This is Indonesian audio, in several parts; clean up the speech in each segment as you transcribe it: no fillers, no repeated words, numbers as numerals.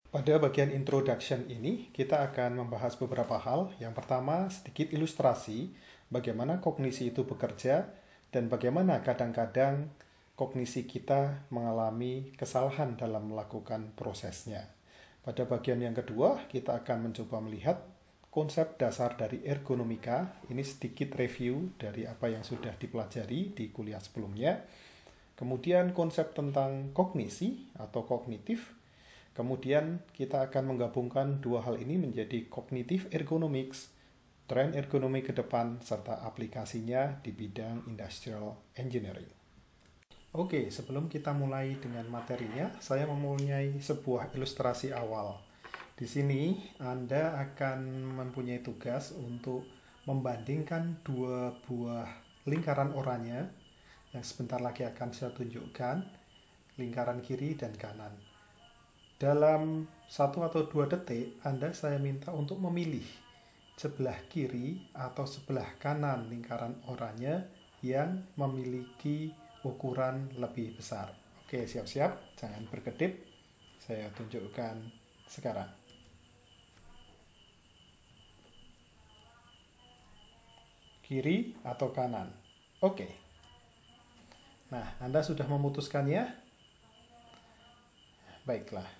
Pada bagian introduction ini, kita akan membahas beberapa hal. Yang pertama, sedikit ilustrasi bagaimana kognisi itu bekerja dan bagaimana kadang-kadang kognisi kita mengalami kesalahan dalam melakukan prosesnya. Pada bagian yang kedua, kita akan mencoba melihat konsep dasar dari ergonomika. Ini sedikit review dari apa yang sudah dipelajari di kuliah sebelumnya. Kemudian konsep tentang kognisi atau kognitif. Kemudian kita akan menggabungkan dua hal ini menjadi cognitive ergonomics, tren ergonomi ke depan, serta aplikasinya di bidang industrial engineering. Oke, sebelum kita mulai dengan materinya, saya mempunyai sebuah ilustrasi awal. Di sini Anda akan mempunyai tugas untuk membandingkan dua buah lingkaran oranye yang sebentar lagi akan saya tunjukkan, lingkaran kiri dan kanan. Dalam 1 atau 2 detik, saya minta untuk memilih sebelah kiri atau sebelah kanan lingkaran oranye yang memiliki ukuran lebih besar. Oke, siap-siap, jangan berkedip. Saya tunjukkan sekarang. Kiri atau kanan? Oke. Nah, Anda sudah memutuskannya? Baiklah.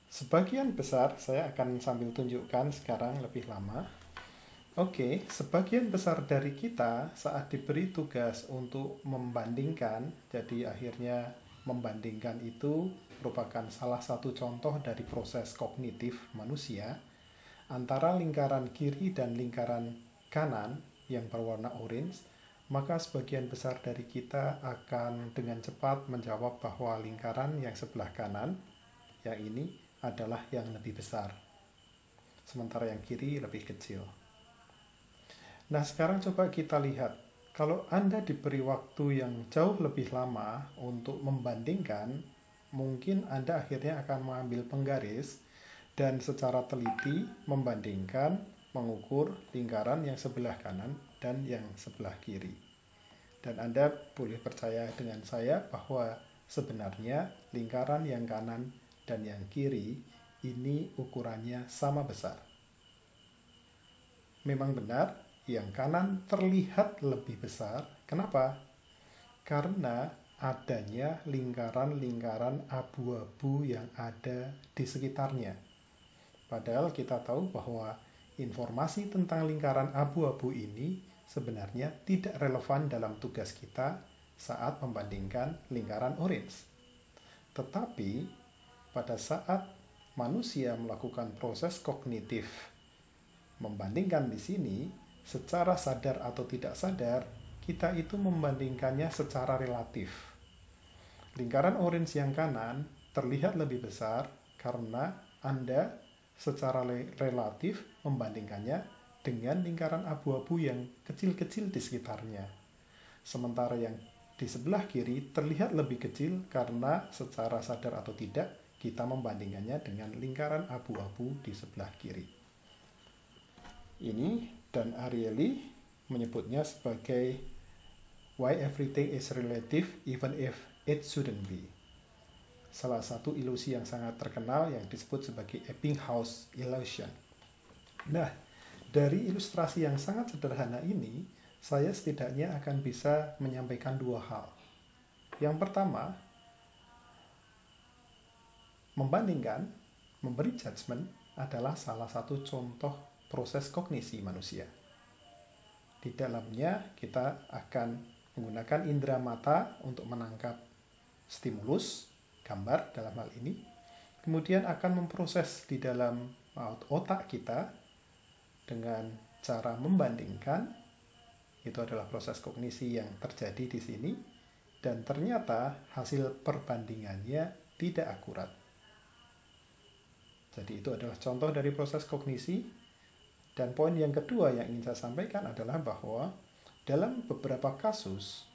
Sebagian besar, saya akan sambil tunjukkan sekarang lebih lama. Oke, sebagian besar dari kita saat diberi tugas untuk membandingkan, jadi akhirnya membandingkan itu merupakan salah satu contoh dari proses kognitif manusia antara lingkaran kiri dan lingkaran kanan yang berwarna orange, maka sebagian besar dari kita akan dengan cepat menjawab bahwa lingkaran yang sebelah kanan, yang ini adalah yang lebih besar, sementara yang kiri lebih kecil. Nah, sekarang coba kita lihat, kalau Anda diberi waktu yang jauh lebih lama untuk membandingkan, mungkin Anda akhirnya akan mengambil penggaris dan secara teliti membandingkan, mengukur lingkaran yang sebelah kanan dan yang sebelah kiri. Dan Anda boleh percaya dengan saya bahwa sebenarnya lingkaran yang kanan dan yang kiri ini ukurannya sama besar. Memang benar, yang kanan terlihat lebih besar. Kenapa? Karena adanya lingkaran-lingkaran abu-abu yang ada di sekitarnya. Padahal kita tahu bahwa informasi tentang lingkaran abu-abu ini sebenarnya tidak relevan dalam tugas kita saat membandingkan lingkaran orange. Tetapi pada saat manusia melakukan proses kognitif membandingkan di sini, secara sadar atau tidak sadar, kita itu membandingkannya secara relatif. Lingkaran orange yang kanan terlihat lebih besar karena Anda secara relatif membandingkannya dengan lingkaran abu-abu yang kecil-kecil di sekitarnya. Sementara yang di sebelah kiri terlihat lebih kecil karena secara sadar atau tidak kita membandingkannya dengan lingkaran abu-abu di sebelah kiri. Ini Dan Ariely menyebutnya sebagai why everything is relative even if it shouldn't be. Salah satu ilusi yang sangat terkenal yang disebut sebagai Ebbinghaus illusion. Nah, dari ilustrasi yang sangat sederhana ini, saya setidaknya akan bisa menyampaikan dua hal. Yang pertama, membandingkan, memberi judgement adalah salah satu contoh proses kognisi manusia. Di dalamnya kita akan menggunakan indera mata untuk menangkap stimulus, gambar dalam hal ini, kemudian akan memproses di dalam otak kita dengan cara membandingkan. Itu adalah proses kognisi yang terjadi di sini, dan ternyata hasil perbandingannya tidak akurat. Jadi itu adalah contoh dari proses kognisi. Dan poin yang kedua yang ingin saya sampaikan adalah bahwa dalam beberapa kasus,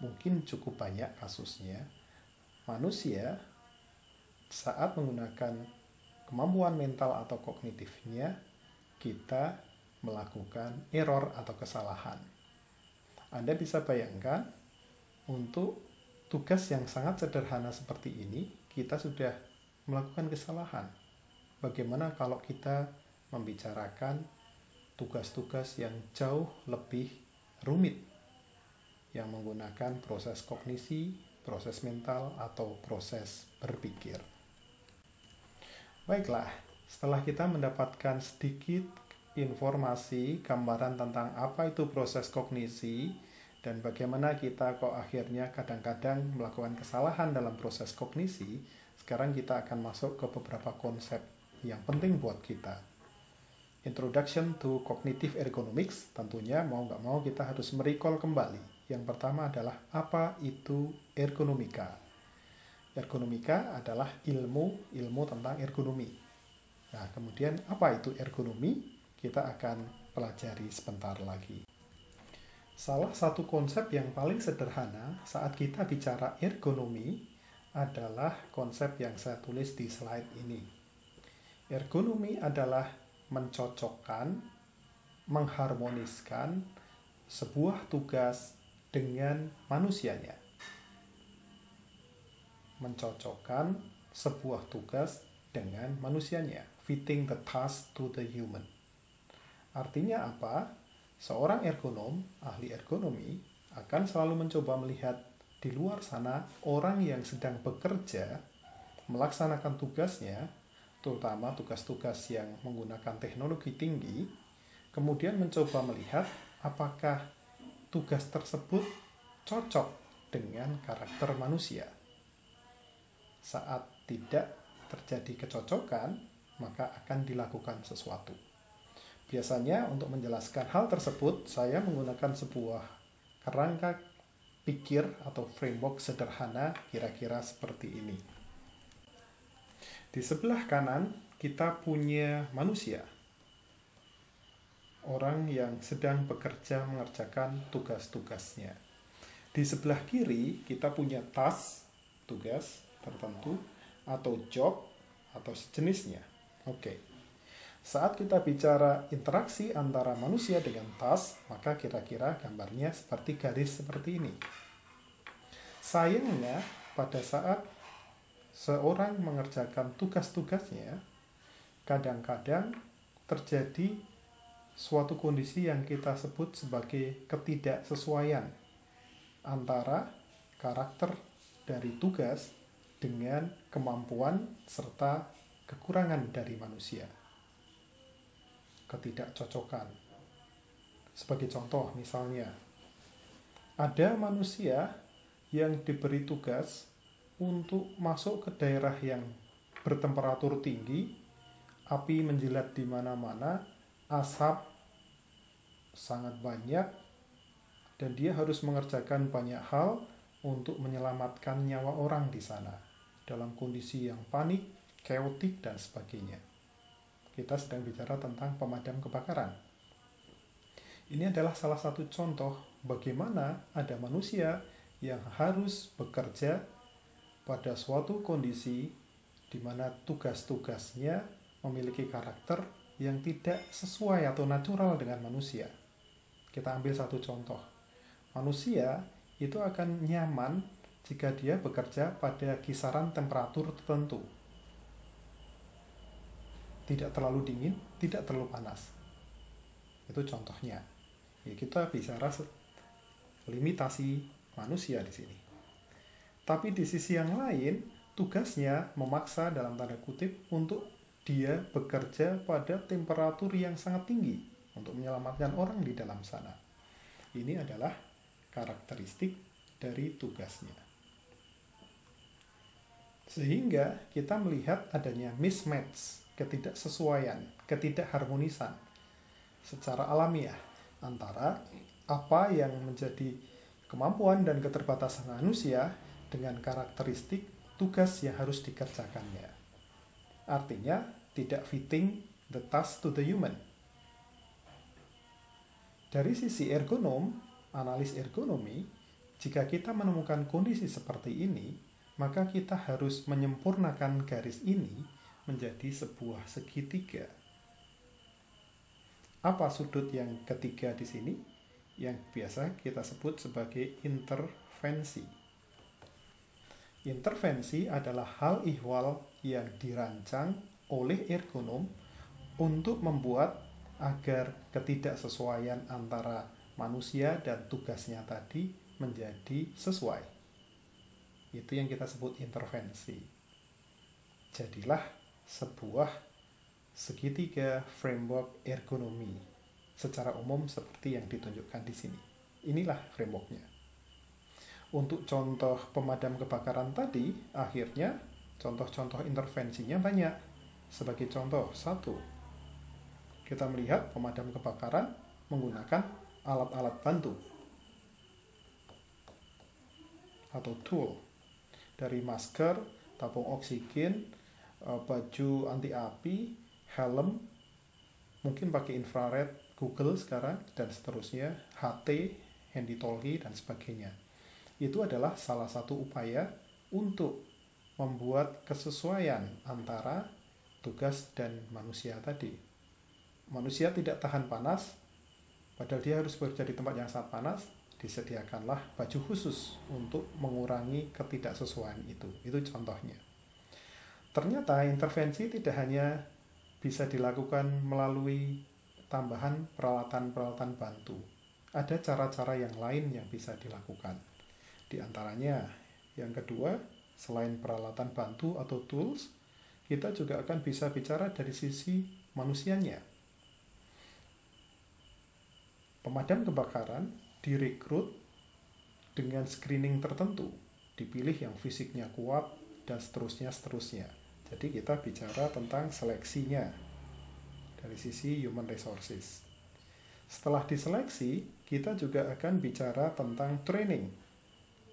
mungkin cukup banyak kasusnya, manusia saat menggunakan kemampuan mental atau kognitifnya, kita melakukan error atau kesalahan. Anda bisa bayangkan, untuk tugas yang sangat sederhana seperti ini, kita sudah melakukan kesalahan. Bagaimana kalau kita membicarakan tugas-tugas yang jauh lebih rumit, yang menggunakan proses kognisi, proses mental, atau proses berpikir. Baiklah, setelah kita mendapatkan sedikit informasi, gambaran tentang apa itu proses kognisi, dan bagaimana kita kok akhirnya kadang-kadang melakukan kesalahan dalam proses kognisi, sekarang kita akan masuk ke beberapa konsep yang penting buat kita. Introduction to Cognitive Ergonomics, tentunya mau nggak mau kita harus merecall kembali. Yang pertama adalah apa itu ergonomika. Ergonomika adalah ilmu tentang ergonomi. Nah, kemudian apa itu ergonomi? Kita akan pelajari sebentar lagi. Salah satu konsep yang paling sederhana saat kita bicara ergonomi adalah konsep yang saya tulis di slide ini. Ergonomi adalah mencocokkan, mengharmoniskan sebuah tugas dengan manusianya. Mencocokkan sebuah tugas dengan manusianya. Fitting the task to the human. Artinya apa? Seorang ergonom, ahli ergonomi, akan selalu mencoba melihat di luar sana orang yang sedang bekerja, melaksanakan tugasnya, terutama tugas-tugas yang menggunakan teknologi tinggi, kemudian mencoba melihat apakah tugas tersebut cocok dengan karakter manusia. Saat tidak terjadi kecocokan, maka akan dilakukan sesuatu. Biasanya untuk menjelaskan hal tersebut, saya menggunakan sebuah kerangka pikir atau framework sederhana kira-kira seperti ini. Di sebelah kanan, kita punya manusia. Orang yang sedang bekerja mengerjakan tugas-tugasnya. Di sebelah kiri, kita punya task, tugas tertentu, atau job, atau sejenisnya. Oke. Saat kita bicara interaksi antara manusia dengan task, maka kira-kira gambarnya seperti garis seperti ini. Sayangnya, pada saat seorang mengerjakan tugas-tugasnya, kadang-kadang terjadi suatu kondisi yang kita sebut sebagai ketidaksesuaian antara karakter dari tugas dengan kemampuan serta kekurangan dari manusia. Ketidakcocokan. Sebagai contoh, misalnya, ada manusia yang diberi tugas untuk masuk ke daerah yang bertemperatur tinggi, api menjilat di mana-mana, asap sangat banyak, dan dia harus mengerjakan banyak hal untuk menyelamatkan nyawa orang di sana dalam kondisi yang panik, chaotic, dan sebagainya. Kita sedang bicara tentang pemadam kebakaran. Ini adalah salah satu contoh bagaimana ada manusia yang harus bekerja pada suatu kondisi di mana tugas-tugasnya memiliki karakter yang tidak sesuai atau natural dengan manusia. Kita ambil satu contoh. Manusia itu akan nyaman jika dia bekerja pada kisaran temperatur tertentu. Tidak terlalu dingin, tidak terlalu panas. Itu contohnya. Ya, kita bicara limitasi manusia di sini. Tapi di sisi yang lain, tugasnya memaksa dalam tanda kutip untuk dia bekerja pada temperatur yang sangat tinggi untuk menyelamatkan orang di dalam sana. Ini adalah karakteristik dari tugasnya. Sehingga kita melihat adanya mismatch, ketidaksesuaian, ketidakharmonisan secara alamiah antara apa yang menjadi kemampuan dan keterbatasan manusia dengan karakteristik tugas yang harus dikerjakannya. Artinya, tidak fitting the task to the human. Dari sisi ergonom, analis ergonomi, jika kita menemukan kondisi seperti ini, maka kita harus menyempurnakan garis ini menjadi sebuah segitiga. Apa sudut yang ketiga di sini? Yang biasa kita sebut sebagai intervensi. Intervensi adalah hal ihwal yang dirancang oleh ergonom untuk membuat agar ketidaksesuaian antara manusia dan tugasnya tadi menjadi sesuai. Itu yang kita sebut intervensi. Jadilah sebuah segitiga framework ergonomi secara umum seperti yang ditunjukkan di sini. Inilah frameworknya. Untuk contoh pemadam kebakaran tadi, akhirnya contoh-contoh intervensinya banyak. Sebagai contoh, satu, kita melihat pemadam kebakaran menggunakan alat-alat bantu atau tool, dari masker, tabung oksigen, baju anti api, helm, mungkin pakai infrared, Google sekarang, dan seterusnya, HT, handy talkie, dan sebagainya. Itu adalah salah satu upaya untuk membuat kesesuaian antara tugas dan manusia tadi. Manusia tidak tahan panas, padahal dia harus bekerja di tempat yang sangat panas, disediakanlah baju khusus untuk mengurangi ketidaksesuaian itu. Itu contohnya. Ternyata intervensi tidak hanya bisa dilakukan melalui tambahan peralatan-peralatan bantu. Ada cara-cara yang lain yang bisa dilakukan. Di antaranya, yang kedua, selain peralatan bantu atau tools, kita juga akan bisa bicara dari sisi manusianya. Pemadam kebakaran direkrut dengan screening tertentu, dipilih yang fisiknya kuat, dan seterusnya. Jadi kita bicara tentang seleksinya dari sisi human resources. Setelah diseleksi, kita juga akan bicara tentang training.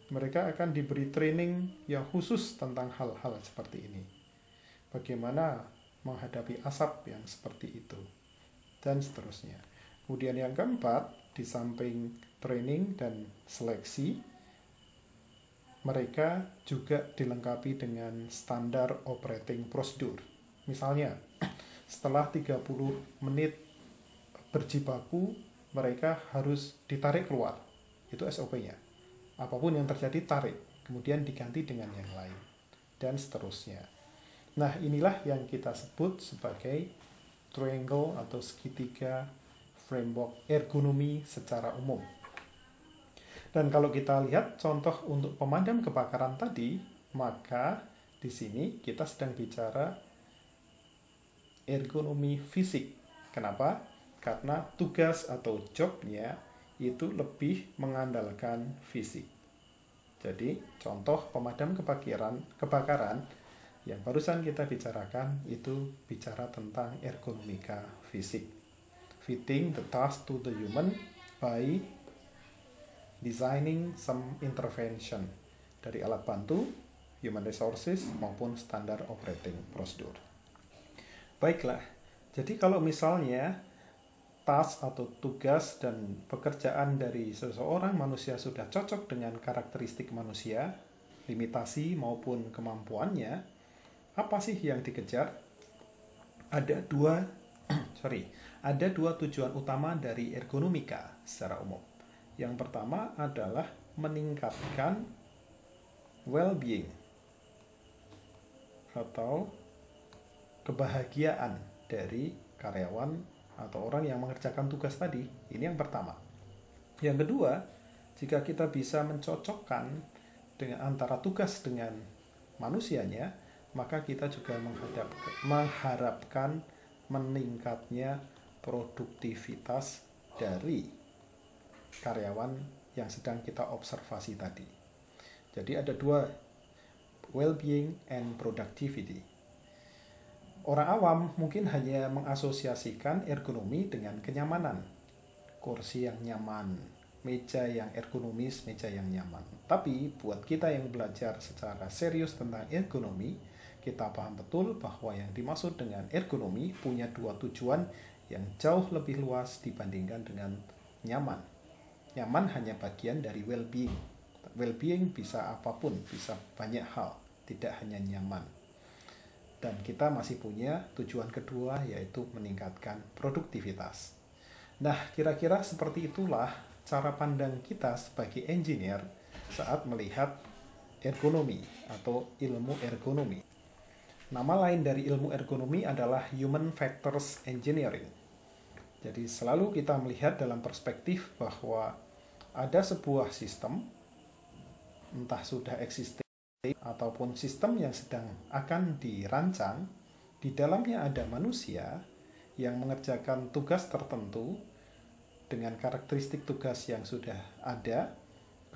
Mereka akan diberi training yang khusus tentang hal-hal seperti ini. Bagaimana menghadapi asap yang seperti itu, dan seterusnya. Kemudian yang keempat, di samping training dan seleksi, mereka juga dilengkapi dengan standar operating procedure. Misalnya, setelah 30 menit berjibaku, mereka harus ditarik keluar. Itu SOP-nya. Apapun yang terjadi, tarik. Kemudian diganti dengan yang lain. Dan seterusnya. Nah, inilah yang kita sebut sebagai triangle atau segitiga framework ergonomi secara umum. Dan kalau kita lihat contoh untuk pemadam kebakaran tadi, maka di sini kita sedang bicara ergonomi fisik. Kenapa? Karena tugas atau jobnya itu lebih mengandalkan fisik. Jadi, contoh pemadam kebakaran yang barusan kita bicarakan itu bicara tentang ergonomika fisik. Fitting the task to the human by designing some intervention dari alat bantu, human resources, maupun standar operating procedure. Baiklah, jadi kalau misalnya task atau tugas dan pekerjaan dari seseorang manusia sudah cocok dengan karakteristik manusia, limitasi maupun kemampuannya, apa sih yang dikejar? Ada dua tujuan utama dari ergonomika secara umum. Yang pertama adalah meningkatkan well-being atau kebahagiaan dari karyawan atau orang yang mengerjakan tugas tadi. Ini yang pertama. Yang kedua, jika kita bisa mencocokkan dengan antara tugas dengan manusianya, maka kita juga mengharapkan meningkatnya produktivitas dari karyawan yang sedang kita observasi tadi. Jadi ada dua, well-being and productivity. Orang awam mungkin hanya mengasosiasikan ergonomi dengan kenyamanan. Kursi yang nyaman, meja yang ergonomis, meja yang nyaman. Tapi buat kita yang belajar secara serius tentang ergonomi, kita paham betul bahwa yang dimaksud dengan ergonomi punya dua tujuan yang jauh lebih luas dibandingkan dengan nyaman. Nyaman hanya bagian dari well-being. Well-being bisa apapun, bisa banyak hal, tidak hanya nyaman. Dan kita masih punya tujuan kedua, yaitu meningkatkan produktivitas. Nah, kira-kira seperti itulah cara pandang kita sebagai engineer saat melihat ergonomi atau ilmu ergonomi. Nama lain dari ilmu ergonomi adalah Human Factors Engineering. Jadi selalu kita melihat dalam perspektif bahwa ada sebuah sistem, entah sudah existing ataupun sistem yang sedang akan dirancang, di dalamnya ada manusia yang mengerjakan tugas tertentu dengan karakteristik tugas yang sudah ada,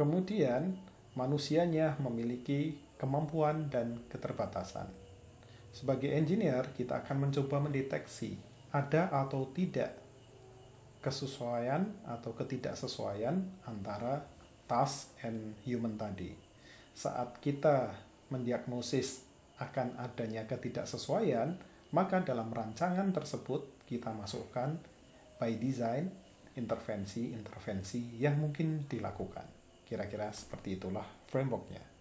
kemudian manusianya memiliki kemampuan dan keterbatasan. Sebagai engineer, kita akan mencoba mendeteksi ada atau tidak kesesuaian atau ketidaksesuaian antara task and human tadi. Saat kita mendiagnosis akan adanya ketidaksesuaian, maka dalam rancangan tersebut kita masukkan by design intervensi-intervensi yang mungkin dilakukan. Kira-kira seperti itulah frameworknya.